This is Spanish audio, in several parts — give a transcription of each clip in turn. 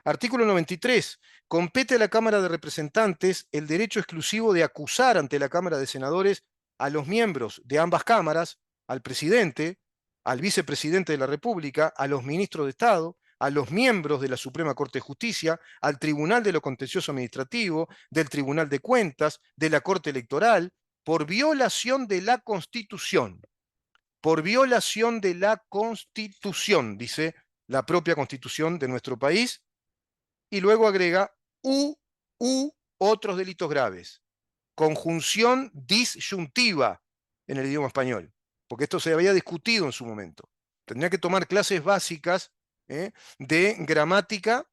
Artículo 93. Compete a la Cámara de Representantes el derecho exclusivo de acusar ante la Cámara de Senadores a los miembros de ambas cámaras, al presidente, al vicepresidente de la República, a los ministros de Estado, a los miembros de la Suprema Corte de Justicia, al Tribunal de lo Contencioso Administrativo, del Tribunal de Cuentas, de la Corte Electoral, por violación de la Constitución. Por violación de la Constitución, dice la propia Constitución de nuestro país, y luego agrega u otros delitos graves. Conjunción disyuntiva en el idioma español, porque esto se había discutido en su momento. Tendría que tomar clases básicas de gramática,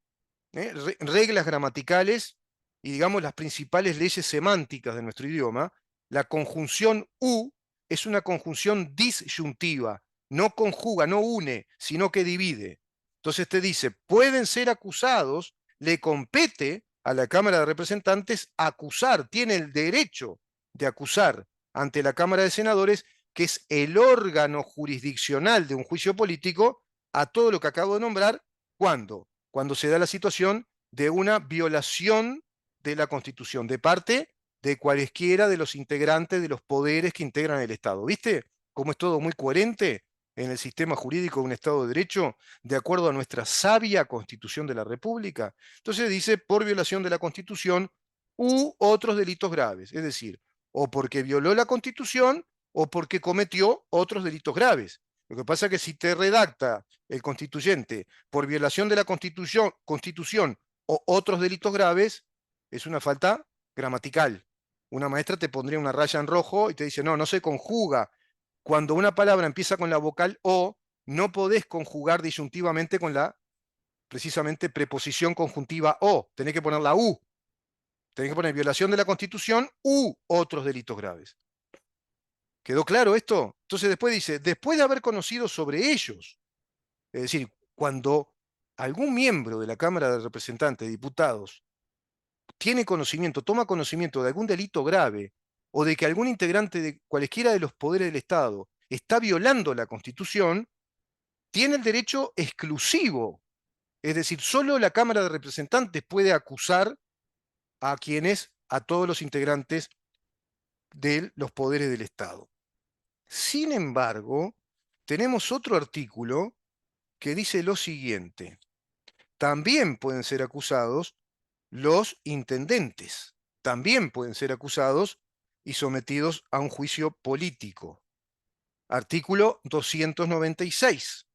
reglas gramaticales y, digamos, las principales leyes semánticas de nuestro idioma. La conjunción u es una conjunción disyuntiva, no conjuga, no une, sino que divide. Entonces te dice, pueden ser acusados, le compete a la Cámara de Representantes acusar, tiene el derecho de acusar ante la Cámara de Senadores, que es el órgano jurisdiccional de un juicio político, a todo lo que acabo de nombrar. ¿Cuándo? Cuando se da la situación de una violación de la Constitución, de parte de cualesquiera de los integrantes de los poderes que integran el Estado. ¿Viste cómo es todo muy coherente en el sistema jurídico de un Estado de Derecho, de acuerdo a nuestra sabia Constitución de la República? Entonces dice, por violación de la Constitución u otros delitos graves, es decir, o porque violó la Constitución o porque cometió otros delitos graves. Lo que pasa es que si te redacta el constituyente por violación de la Constitución o otros delitos graves, es una falta gramatical. Una maestra te pondría una raya en rojo y te dice, no, no se conjuga. Cuando una palabra empieza con la vocal O, no podés conjugar disyuntivamente con la, precisamente, preposición conjuntiva O. Tenés que poner la U. Tenés que poner violación de la Constitución u otros delitos graves. ¿Quedó claro esto? Entonces después dice, después de haber conocido sobre ellos, es decir, cuando algún miembro de la Cámara de Representantes, diputados, tiene conocimiento, toma conocimiento de algún delito grave o de que algún integrante de cualesquiera de los poderes del Estado está violando la Constitución, tiene el derecho exclusivo. Es decir, solo la Cámara de Representantes puede acusar a todos los integrantes de los poderes del Estado. Sin embargo, tenemos otro artículo que dice lo siguiente: también pueden ser acusados los intendentes, también pueden ser acusados y sometidos a un juicio político. Artículo 296.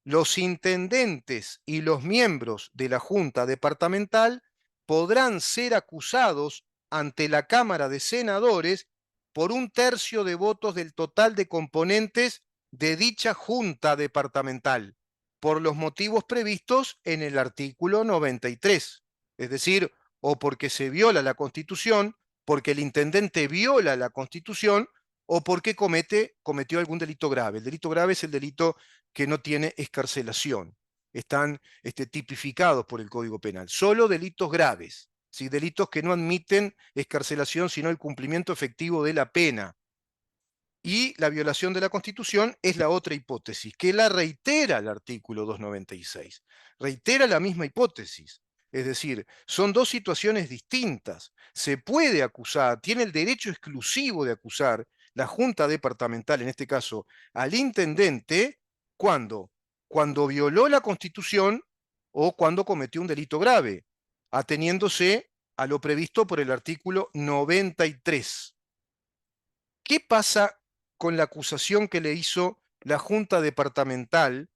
Los intendentes y los miembros de la Junta Departamental podrán ser acusados ante la Cámara de Senadores por 1/3 de votos del total de componentes de dicha Junta Departamental, por los motivos previstos en el artículo 93. Es decir, o porque se viola la Constitución, porque el intendente viola la Constitución, o porque cometió algún delito grave. El delito grave es el delito que no tiene excarcelación. Están tipificados por el Código Penal. Solo delitos graves, ¿sí? Delitos que no admiten excarcelación, sino el cumplimiento efectivo de la pena. Y la violación de la Constitución es la otra hipótesis, que la reitera el artículo 296. Reitera la misma hipótesis. Es decir, son dos situaciones distintas. Se puede acusar, tiene el derecho exclusivo de acusar la Junta Departamental, en este caso al intendente, ¿cuándo? Cuando violó la Constitución o cuando cometió un delito grave, ateniéndose a lo previsto por el artículo 93. ¿Qué pasa con la acusación que le hizo la Junta Departamental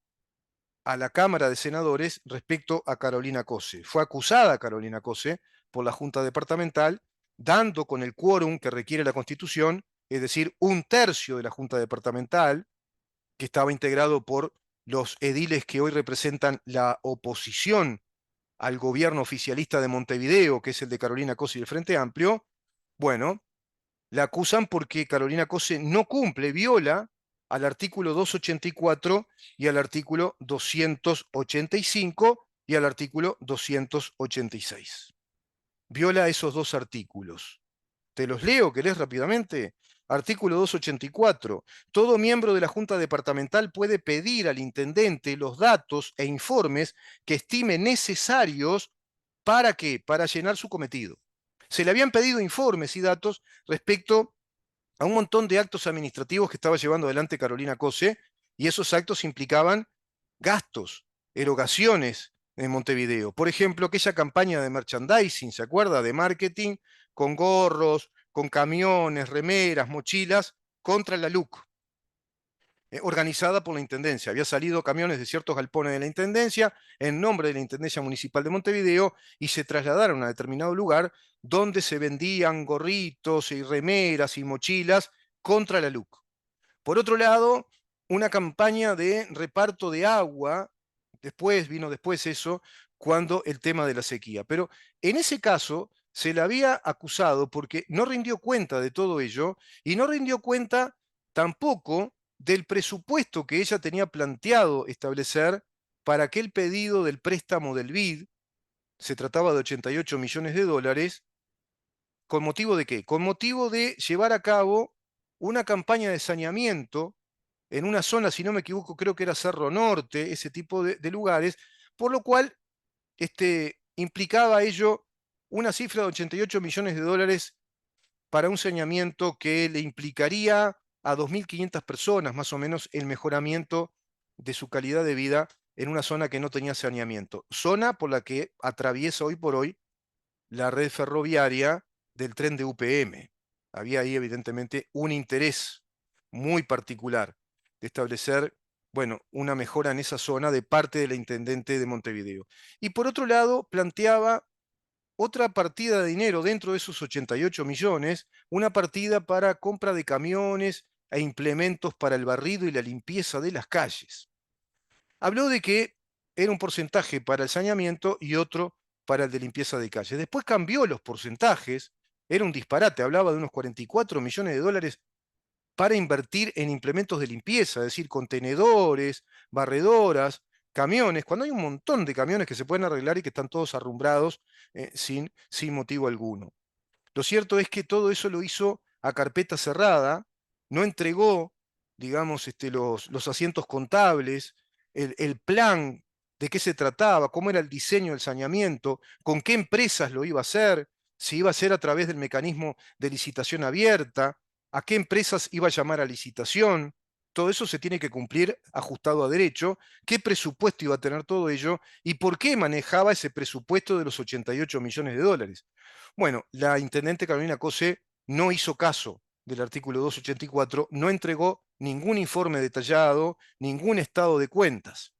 a la Cámara de Senadores respecto a Carolina Cose? Fue acusada Carolina Cose por la Junta Departamental, dando con el quórum que requiere la Constitución, es decir, 1/3 de la Junta Departamental, que estaba integrado por los ediles que hoy representan la oposición al gobierno oficialista de Montevideo, que es el de Carolina Cose y el Frente Amplio. Bueno, la acusan porque Carolina Cose no cumple, viola al artículo 284 y al artículo 285 y al artículo 286. Viola esos dos artículos. Te los leo, ¿querés rápidamente? Artículo 284. Todo miembro de la Junta Departamental puede pedir al intendente los datos e informes que estime necesarios. ¿Para qué? Para llenar su cometido. Se le habían pedido informes y datos respecto a un montón de actos administrativos que estaba llevando adelante Carolina Cose, y esos actos implicaban gastos, erogaciones en Montevideo. Por ejemplo, aquella campaña de merchandising, ¿se acuerda? De marketing, con gorros, con camiones, remeras, mochilas, contra la LUC, organizada por la Intendencia. Había salido camiones de ciertos galpones de la Intendencia en nombre de la Intendencia Municipal de Montevideo y se trasladaron a determinado lugar donde se vendían gorritos y remeras y mochilas contra la LUC. Por otro lado, una campaña de reparto de agua, vino después eso, cuando el tema de la sequía. Pero en ese caso se le había acusado porque no rindió cuenta de todo ello y no rindió cuenta tampoco del presupuesto que ella tenía planteado establecer para aquel pedido del préstamo del BID. Se trataba de 88 millones de dólares. ¿Con motivo de qué? Con motivo de llevar a cabo una campaña de saneamiento en una zona, si no me equivoco, creo que era Cerro Norte, ese tipo de lugares, por lo cual implicaba ello una cifra de 88 millones de dólares para un saneamiento que le implicaría a 2.500 personas, más o menos, el mejoramiento de su calidad de vida en una zona que no tenía saneamiento. Zona por la que atraviesa hoy por hoy la red ferroviaria del tren de UPM. Había ahí evidentemente un interés muy particular de establecer, bueno, una mejora en esa zona de parte de la intendente de Montevideo. Y por otro lado, planteaba otra partida de dinero dentro de esos 88 millones, una partida para compra de camiones e implementos para el barrido y la limpieza de las calles. Habló de que era un porcentaje para el saneamiento y otro para el de limpieza de calles. Después cambió los porcentajes, era un disparate, hablaba de unos 44 millones de dólares para invertir en implementos de limpieza, es decir, contenedores, barredoras, camiones, cuando hay un montón de camiones que se pueden arreglar y que están todos arrumbrados sin motivo alguno. Lo cierto es que todo eso lo hizo a carpeta cerrada, no entregó, digamos, los asientos contables, el plan de qué se trataba, cómo era el diseño del saneamiento, con qué empresas lo iba a hacer, si iba a ser a través del mecanismo de licitación abierta, a qué empresas iba a llamar a licitación. Todo eso se tiene que cumplir ajustado a derecho, qué presupuesto iba a tener todo ello y por qué manejaba ese presupuesto de los 88 millones de dólares. Bueno, la intendente Carolina Cose no hizo caso del artículo 284, no entregó ningún informe detallado, ningún estado de cuentas.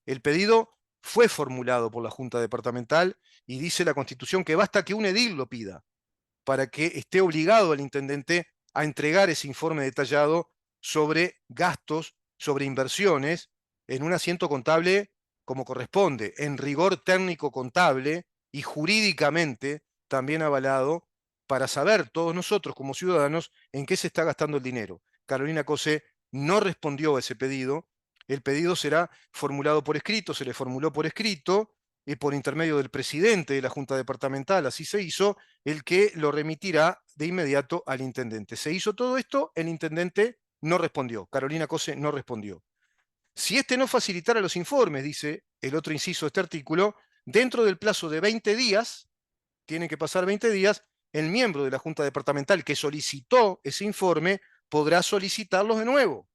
El pedido fue formulado por la Junta Departamental y dice la Constitución que basta que un edil lo pida para que esté obligado el intendente a entregar ese informe detallado sobre gastos, sobre inversiones, en un asiento contable como corresponde, en rigor técnico contable y jurídicamente también avalado, para saber todos nosotros como ciudadanos en qué se está gastando el dinero. Carolina Cose no respondió a ese pedido. El pedido será formulado por escrito, se le formuló por escrito, y por intermedio del presidente de la Junta Departamental, así se hizo, el que lo remitirá de inmediato al intendente. Se hizo todo esto, el intendente no respondió, Carolina Cose no respondió. Si este no facilitara los informes, dice el otro inciso de este artículo, dentro del plazo de 20 días, tienen que pasar 20 días, el miembro de la Junta Departamental que solicitó ese informe podrá solicitarlos de nuevo,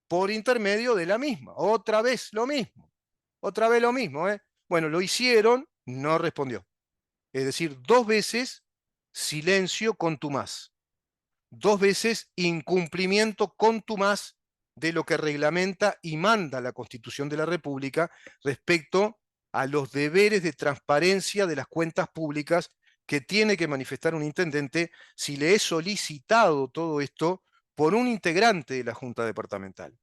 por intermedio de la misma. Otra vez lo mismo, otra vez lo mismo. Bueno, lo hicieron, no respondió. Es decir, dos veces silencio contumaz, dos veces incumplimiento contumaz de lo que reglamenta y manda la Constitución de la República respecto a los deberes de transparencia de las cuentas públicas que tiene que manifestar un intendente si le es solicitado todo esto por un integrante de la Junta Departamental.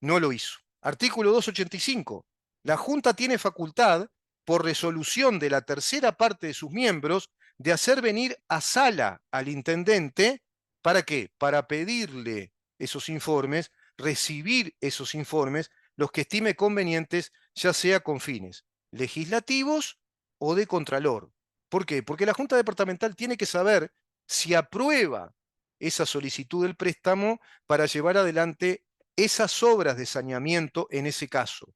No lo hizo. Artículo 285. La Junta tiene facultad, por resolución de la tercera parte de sus miembros, de hacer venir a sala al intendente. ¿Para qué? Para pedirle esos informes, recibir esos informes, los que estime convenientes, ya sea con fines legislativos o de contralor. ¿Por qué? Porque la Junta Departamental tiene que saber si aprueba esa solicitud del préstamo para llevar adelante esas obras de saneamiento en ese caso,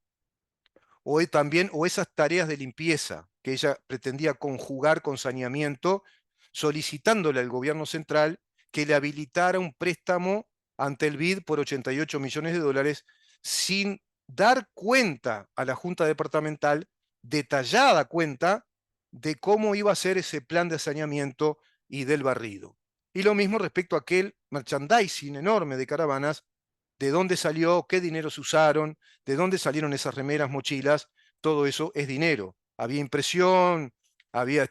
o esas tareas de limpieza que ella pretendía conjugar con saneamiento, solicitándole al gobierno central que le habilitara un préstamo ante el BID por 88 millones de dólares sin dar cuenta a la Junta Departamental, detallada cuenta, de cómo iba a ser ese plan de saneamiento y del barrido. Y lo mismo respecto a aquel merchandising enorme de caravanas, de dónde salió, qué dinero se usaron, de dónde salieron esas remeras, mochilas, todo eso es dinero. Había impresión, había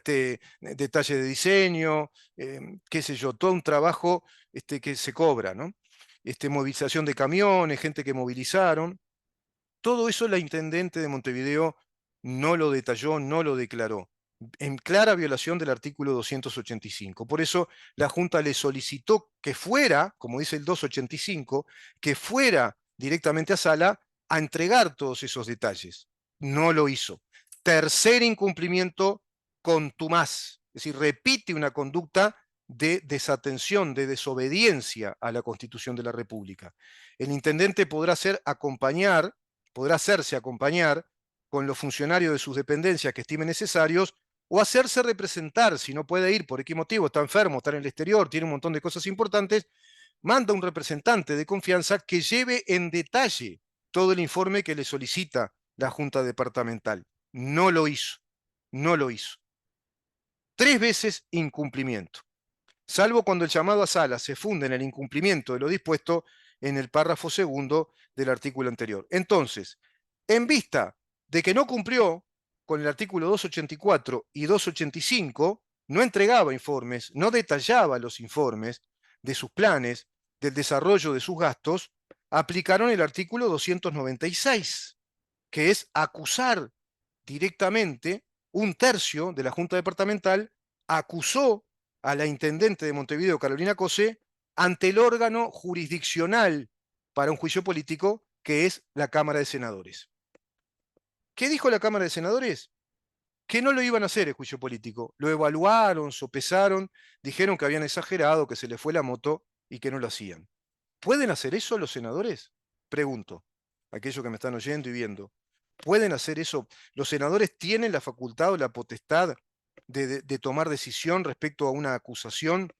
detalle de diseño, qué sé yo, todo un trabajo que se cobra, ¿no? Movilización de camiones, gente que movilizaron. Todo eso la intendente de Montevideo no lo detalló, no lo declaró, en clara violación del artículo 285. Por eso la Junta le solicitó que fuera, como dice el 285, que fuera directamente a sala a entregar todos esos detalles. No lo hizo. Tercer incumplimiento contumaz, es decir, repite una conducta de desatención, de desobediencia a la Constitución de la República. El intendente podrá hacerse acompañar con los funcionarios de sus dependencias que estime necesarios, o hacerse representar, si no puede ir por X motivo, está enfermo, está en el exterior, tiene un montón de cosas importantes, manda un representante de confianza que lleve en detalle todo el informe que le solicita la Junta Departamental. No lo hizo, no lo hizo. 3 veces incumplimiento, salvo cuando el llamado a sala se funde en el incumplimiento de lo dispuesto en el párrafo segundo del artículo anterior. Entonces, en vista de que no cumplió con el artículo 284 y 285, no entregaba informes, no detallaba los informes de sus planes, del desarrollo de sus gastos, aplicaron el artículo 296, que es acusar directamente. Un tercio de la Junta Departamental acusó a la intendente de Montevideo, Carolina Cosé, ante el órgano jurisdiccional para un juicio político, que es la Cámara de Senadores. ¿Qué dijo la Cámara de Senadores? Que no lo iban a hacer el juicio político. Lo evaluaron, sopesaron, dijeron que habían exagerado, que se les fue la moto y que no lo hacían. ¿Pueden hacer eso los senadores? Pregunto, aquellos que me están oyendo y viendo. ¿Pueden hacer eso? ¿Los senadores tienen la facultad o la potestad de tomar decisión respecto a una acusación,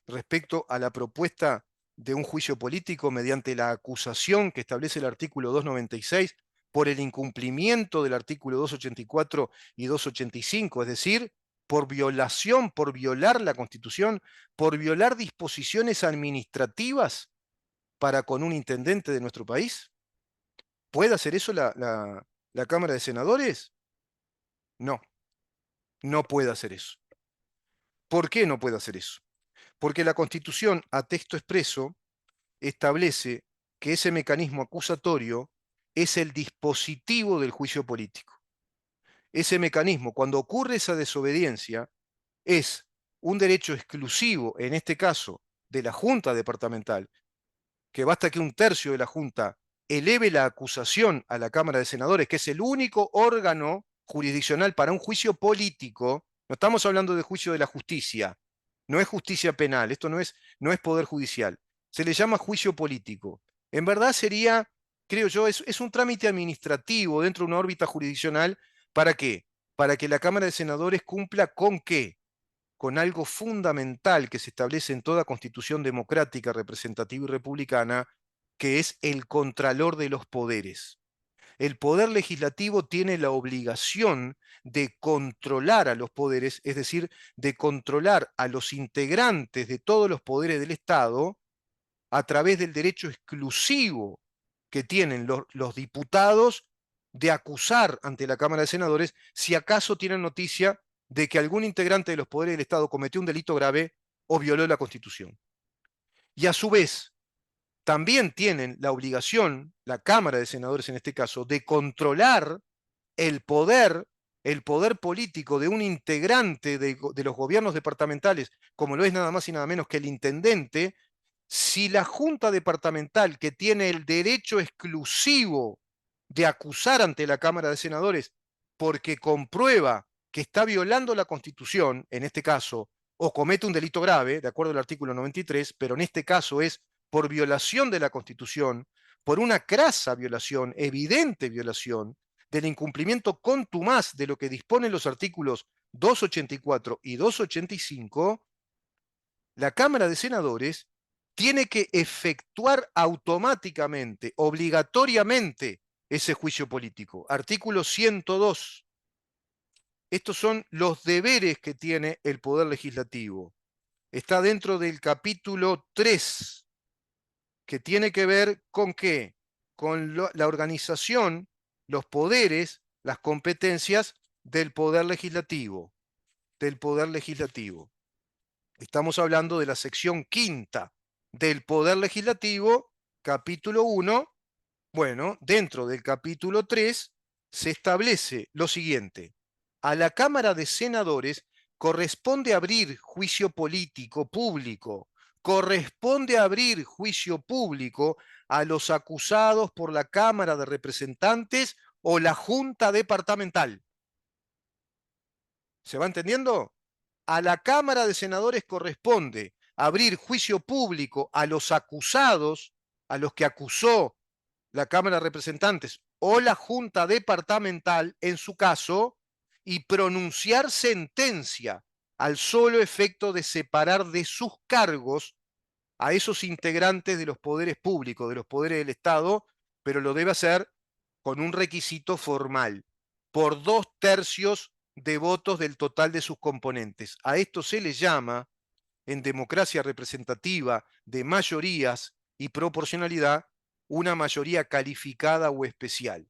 respecto a la propuesta de un juicio político mediante la acusación que establece el artículo 296 por el incumplimiento del artículo 284 y 285, es decir, por violación, por violar la Constitución, por violar disposiciones administrativas para con un intendente de nuestro país? ¿Puede hacer eso la Cámara de Senadores? No, no puede hacer eso. ¿Por qué no puede hacer eso? Porque la Constitución, a texto expreso, establece que ese mecanismo acusatorio es el dispositivo del juicio político. Ese mecanismo, cuando ocurre esa desobediencia, es un derecho exclusivo, en este caso, de la Junta Departamental, que basta que un tercio de la Junta eleve la acusación a la Cámara de Senadores, que es el único órgano jurisdiccional para un juicio político. No estamos hablando de juicio de la justicia, no es justicia penal, esto no es poder judicial, se le llama juicio político. En verdad sería, creo yo, es un trámite administrativo dentro de una órbita jurisdiccional. ¿Para qué? Para que la Cámara de Senadores cumpla con qué, con algo fundamental que se establece en toda constitución democrática, representativa y republicana, que es el contralor de los poderes. El poder legislativo tiene la obligación de controlar a los poderes, es decir, de controlar a los integrantes de todos los poderes del Estado a través del derecho exclusivo que tienen los diputados de acusar ante la Cámara de Senadores si acaso tienen noticia de que algún integrante de los poderes del Estado cometió un delito grave o violó la Constitución. Y a su vez, también tienen la obligación, la Cámara de Senadores en este caso, de controlar el poder, el poder político de un integrante de los gobiernos departamentales, como lo es nada más y nada menos que el intendente, si la Junta Departamental, que tiene el derecho exclusivo de acusar ante la Cámara de Senadores porque comprueba que está violando la Constitución, en este caso, o comete un delito grave, de acuerdo al artículo 93, pero en este caso es por violación de la Constitución, por una crasa violación, evidente violación, del incumplimiento contumaz de lo que disponen los artículos 284 y 285, la Cámara de Senadores tiene que efectuar automáticamente, obligatoriamente, ese juicio político. Artículo 102. Estos son los deberes que tiene el Poder Legislativo. Está dentro del capítulo 3, que tiene que ver con qué, con la organización, los poderes, las competencias del Poder Legislativo, del Poder Legislativo. Estamos hablando de la sección quinta del Poder Legislativo, capítulo 1. Bueno, dentro del capítulo 3 se establece lo siguiente. A la Cámara de Senadores corresponde abrir juicio político público, corresponde abrir juicio público a los acusados por la Cámara de Representantes o la Junta Departamental. ¿Se va entendiendo? A la Cámara de Senadores corresponde abrir juicio público a los acusados, a los que acusó la Cámara de Representantes o la Junta Departamental, en su caso, y pronunciar sentencia al solo efecto de separar de sus cargos a esos integrantes de los poderes públicos, de los poderes del Estado, pero lo debe hacer con un requisito formal, por 2/3 de votos del total de sus componentes. A esto se le llama, en democracia representativa de mayorías y proporcionalidad, una mayoría calificada o especial.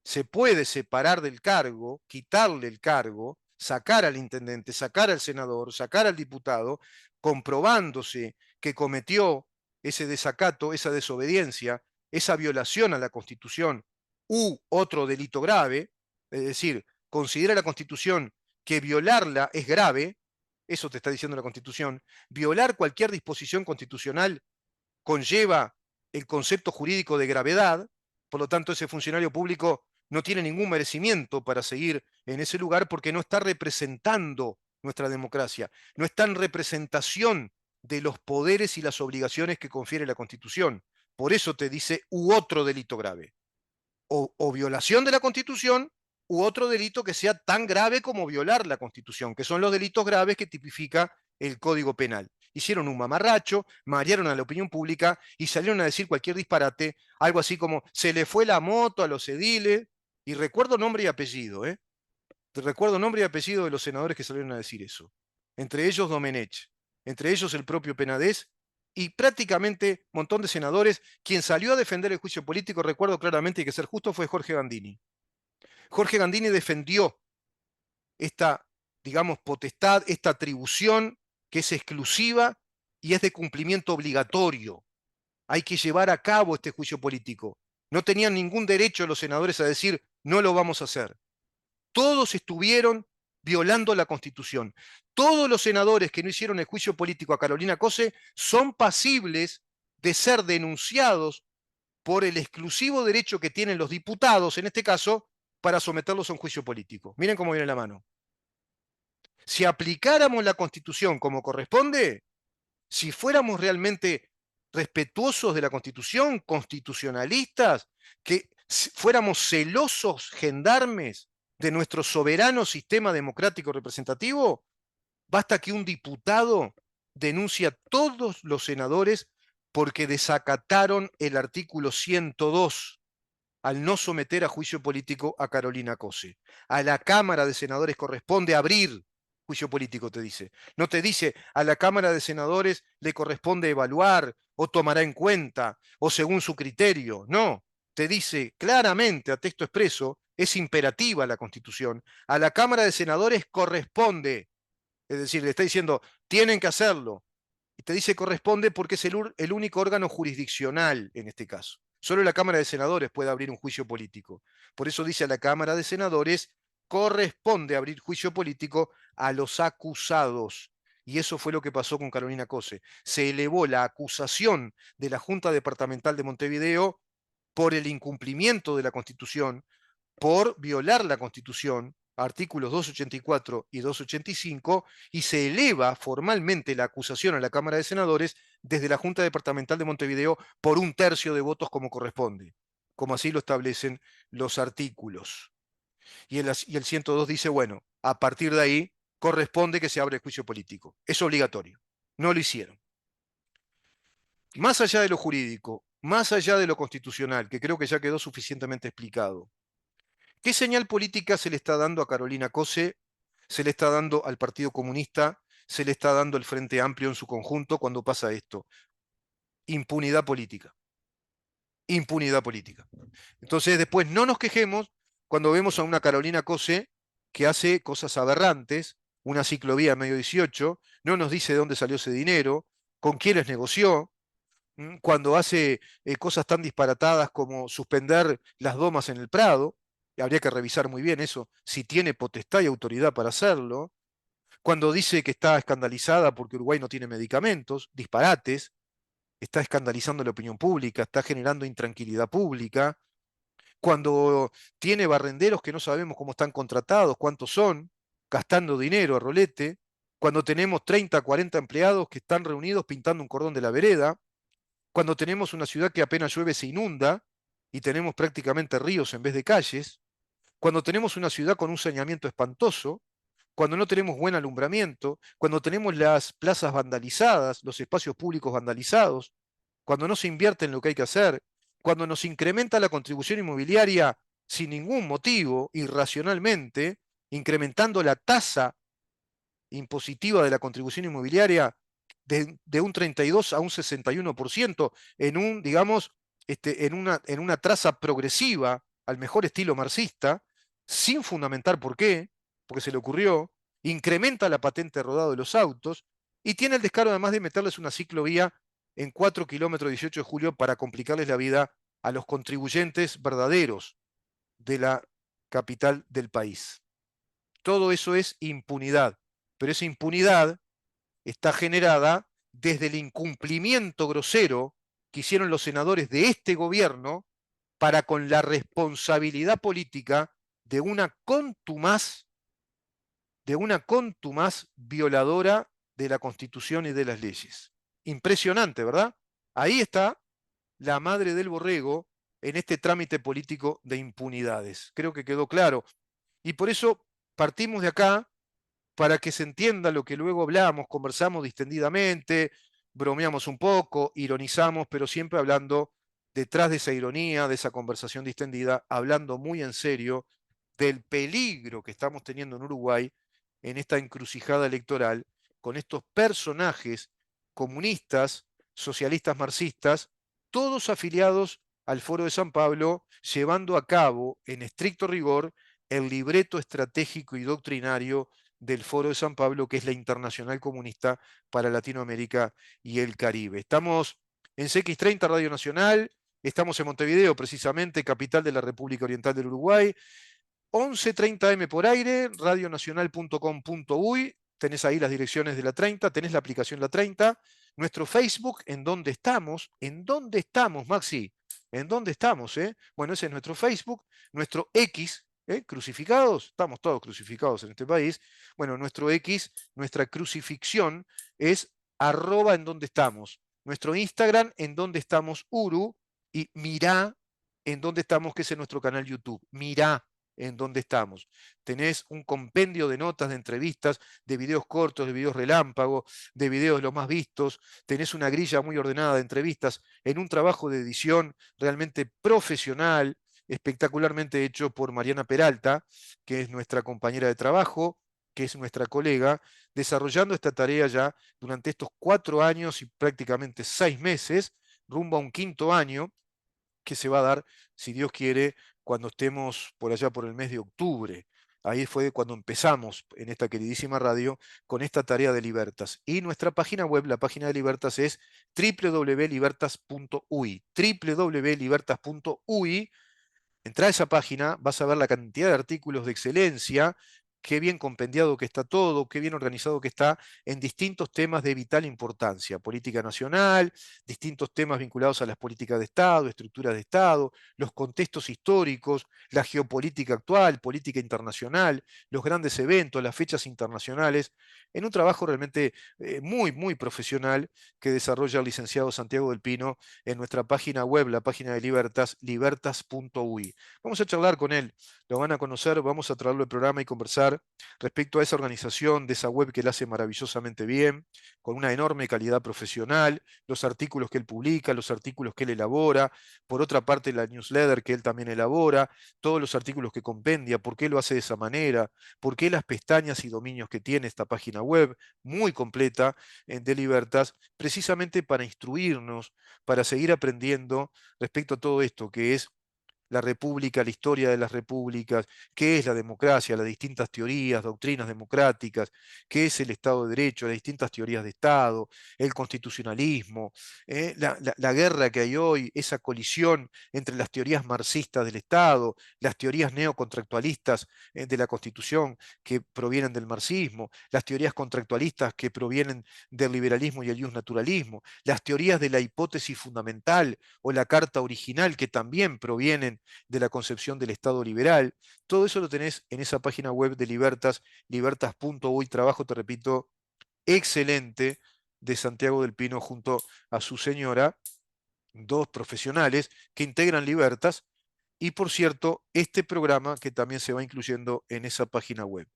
Se puede separar del cargo, quitarle el cargo, sacar al intendente, sacar al senador, sacar al diputado, comprobándose que cometió ese desacato, esa desobediencia, esa violación a la Constitución u otro delito grave, es decir, considera la Constitución que violarla es grave, eso te está diciendo la Constitución, violar cualquier disposición constitucional conlleva el concepto jurídico de gravedad, por lo tanto ese funcionario público no tiene ningún merecimiento para seguir en ese lugar porque no está representando nuestra democracia, no está en representación de los poderes y las obligaciones que confiere la Constitución. Por eso te dice u otro delito grave, o violación de la Constitución u otro delito que sea tan grave como violar la Constitución, que son los delitos graves que tipifica el Código Penal. Hicieron un mamarracho, marearon a la opinión pública y salieron a decir cualquier disparate, algo así como se le fue la moto a los ediles, y recuerdo nombre y apellido, recuerdo nombre y apellido de los senadores que salieron a decir eso. Entre ellos Domenech, entre ellos el propio Penades y prácticamente un montón de senadores. Quien salió a defender el juicio político, recuerdo claramente, y que ser justo, fue Jorge Gandini. Jorge Gandini defendió esta, digamos, potestad, esta atribución que es exclusiva y es de cumplimiento obligatorio. Hay que llevar a cabo este juicio político. No tenían ningún derecho los senadores a decir, no lo vamos a hacer. Todos estuvieron violando la Constitución. Todos los senadores que no hicieron el juicio político a Carolina Cose son pasibles de ser denunciados por el exclusivo derecho que tienen los diputados, en este caso, para someterlos a un juicio político. Miren cómo viene la mano. Si aplicáramos la Constitución como corresponde, si fuéramos realmente respetuosos de la Constitución, constitucionalistas, que fuéramos celosos gendarmes de nuestro soberano sistema democrático representativo, basta que un diputado denuncie a todos los senadores porque desacataron el artículo 102 al no someter a juicio político a Carolina Cose. A la Cámara de Senadores corresponde abrir juicio político, te dice. No te dice a la Cámara de Senadores le corresponde evaluar o tomará en cuenta o según su criterio. No, te dice claramente a texto expreso, es imperativa la Constitución. A la Cámara de Senadores corresponde, es decir, le está diciendo, tienen que hacerlo. Y te dice corresponde porque es el único órgano jurisdiccional en este caso. Solo la Cámara de Senadores puede abrir un juicio político. Por eso dice a la Cámara de Senadores corresponde abrir juicio político a los acusados. Y eso fue lo que pasó con Carolina Cose. Se elevó la acusación de la Junta Departamental de Montevideo por el incumplimiento de la Constitución, por violar la Constitución, artículos 284 y 285, y se eleva formalmente la acusación a la Cámara de Senadores desde la Junta Departamental de Montevideo por 1/3 de votos como corresponde, como así lo establecen los artículos. Y el 102 dice, bueno, a partir de ahí corresponde que se abra el juicio político. Es obligatorio. No lo hicieron. Más allá de lo jurídico, más allá de lo constitucional, que creo que ya quedó suficientemente explicado, ¿qué señal política se le está dando a Carolina Cose? ¿Se le está dando al Partido Comunista? ¿Se le está dando al Frente Amplio en su conjunto cuando pasa esto? Impunidad política. Impunidad política. Entonces, después no nos quejemos cuando vemos a una Carolina Cose que hace cosas aberrantes, una ciclovía medio 18, no nos dice de dónde salió ese dinero, con quiénes negoció, cuando hace cosas tan disparatadas como suspender las domas en el Prado, y habría que revisar muy bien eso, si tiene potestad y autoridad para hacerlo, cuando dice que está escandalizada porque Uruguay no tiene medicamentos, disparates, está escandalizando la opinión pública, está generando intranquilidad pública, cuando tiene barrenderos que no sabemos cómo están contratados, cuántos son, gastando dinero a rolete, cuando tenemos 30, 40 empleados que están reunidos pintando un cordón de la vereda, cuando tenemos una ciudad que apenas llueve se inunda y tenemos prácticamente ríos en vez de calles, cuando tenemos una ciudad con un saneamiento espantoso, cuando no tenemos buen alumbramiento, cuando tenemos las plazas vandalizadas, los espacios públicos vandalizados, cuando no se invierte en lo que hay que hacer, cuando nos incrementa la contribución inmobiliaria sin ningún motivo, irracionalmente, incrementando la tasa impositiva de la contribución inmobiliaria de un 32 a un 61% en un, digamos, en una traza progresiva al mejor estilo marxista, sin fundamentar por qué, porque se le ocurrió, incrementa la patente de rodado de los autos y tiene el descaro además de meterles una ciclovía en 4 kilómetros 18 de julio para complicarles la vida a los contribuyentes verdaderos de la capital del país. Todo eso es impunidad, pero esa impunidad está generada desde el incumplimiento grosero que hicieron los senadores de este gobierno para con la responsabilidad política de una contumaz violadora de la Constitución y de las leyes. Impresionante, ¿verdad? Ahí está la madre del borrego en este trámite político de impunidades. Creo que quedó claro. Y por eso partimos de acá para que se entienda lo que luego hablamos, conversamos distendidamente, bromeamos un poco, ironizamos, pero siempre hablando detrás de esa ironía, de esa conversación distendida, hablando muy en serio del peligro que estamos teniendo en Uruguay en esta encrucijada electoral con estos personajes comunistas, socialistas marxistas, todos afiliados al Foro de San Pablo, llevando a cabo en estricto rigor el libreto estratégico y doctrinario del Foro de San Pablo, que es la Internacional Comunista para Latinoamérica y el Caribe. Estamos en CX30 Radio Nacional, estamos en Montevideo, precisamente, capital de la República Oriental del Uruguay. 11:30 AM por aire, radionacional.com.uy, tenés ahí las direcciones de la 30, tenés la aplicación La 30, nuestro Facebook, ¿en dónde estamos, Maxi? ¿En dónde estamos, eh? Bueno, ese es nuestro Facebook, nuestro X, crucificados, estamos todos crucificados en este país. Bueno, nuestro X, nuestra crucifixión es arroba en dónde estamos. Nuestro Instagram, en dónde estamos, Uru, y mirá en dónde estamos, que es en nuestro canal YouTube. Mirá en dónde estamos. Tenés un compendio de notas, de entrevistas, de videos cortos, de videos relámpago, de videos los más vistos. Tenés una grilla muy ordenada de entrevistas en un trabajo de edición realmente profesional, espectacularmente hecho por Mariana Peralta, que es nuestra compañera de trabajo, que es nuestra colega, desarrollando esta tarea ya durante estos 4 años y prácticamente 6 meses, rumbo a un quinto año que se va a dar, si Dios quiere, cuando estemos por allá por el mes de octubre. Ahí fue cuando empezamos en esta queridísima radio con esta tarea de Libertas. Y nuestra página web, la página de Libertas, es www.libertas.uy. www.libertas.uy. Entrá a esa página, vas a ver la cantidad de artículos de excelencia, qué bien compendiado que está todo, qué bien organizado que está en distintos temas de vital importancia, política nacional, distintos temas vinculados a las políticas de Estado, estructuras de Estado, los contextos históricos, la geopolítica actual, política internacional, los grandes eventos, las fechas internacionales, en un trabajo realmente muy, muy profesional que desarrolla el licenciado Santiago del Pino en nuestra página web, la página de Libertas, libertas.ui. Vamos a charlar con él, lo van a conocer, vamos a traerlo al programa y conversar respecto a esa organización, de esa web que él hace maravillosamente bien, con una enorme calidad profesional, los artículos que él publica, los artículos que él elabora, por otra parte la newsletter que él también elabora, todos los artículos que compendia, por qué lo hace de esa manera, por qué las pestañas y dominios que tiene esta página web, muy completa, de Libertas, precisamente para instruirnos, para seguir aprendiendo respecto a todo esto que es la república, la historia de las repúblicas, qué es la democracia, las distintas teorías, doctrinas democráticas, qué es el Estado de Derecho, las distintas teorías de Estado, el constitucionalismo, la guerra que hay hoy, esa colisión entre las teorías marxistas del Estado, las teorías neocontractualistas de la Constitución que provienen del marxismo, las teorías contractualistas que provienen del liberalismo y el naturalismo, las teorías de la hipótesis fundamental o la carta original que también provienen de la concepción del Estado liberal. Todo eso lo tenés en esa página web de Libertas, libertas.uy, trabajo, te repito, excelente de Santiago del Pino junto a su señora, dos profesionales que integran Libertas, y por cierto, este programa que también se va incluyendo en esa página web.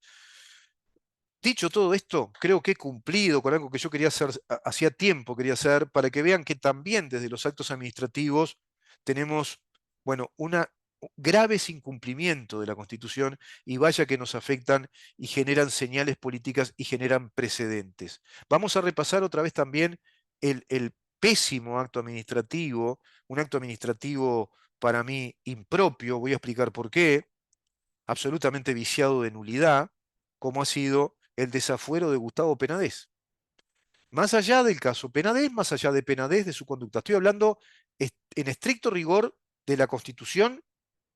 Dicho todo esto, creo que he cumplido con algo que yo quería hacer, hacía tiempo quería hacer, para que vean que también desde los actos administrativos tenemos, bueno, graves incumplimiento de la Constitución y vaya que nos afectan y generan señales políticas y generan precedentes. Vamos a repasar otra vez también el pésimo acto administrativo, un acto administrativo para mí impropio, voy a explicar por qué, absolutamente viciado de nulidad, como ha sido el desafuero de Gustavo Penadez. Más allá del caso Penadez, más allá de Penadez, de su conducta, estoy hablando en estricto rigor de la Constitución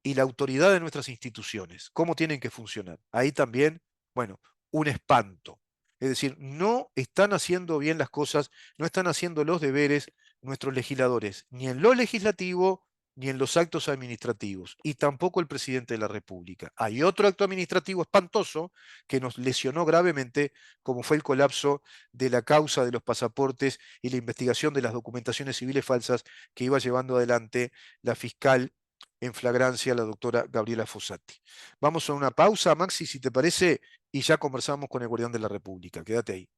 y la autoridad de nuestras instituciones, cómo tienen que funcionar. Ahí también, bueno, un espanto. Es decir, no están haciendo bien las cosas, no están haciendo los deberes nuestros legisladores, ni en lo legislativo, ni en los actos administrativos, y tampoco el presidente de la República. Hay otro acto administrativo espantoso que nos lesionó gravemente, como fue el colapso de la causa de los pasaportes y la investigación de las documentaciones civiles falsas que iba llevando adelante la fiscal en flagrancia, la doctora Gabriela Fossati. Vamos a una pausa, Maxi, si te parece, y ya conversamos con el Guardián de la República. Quédate ahí.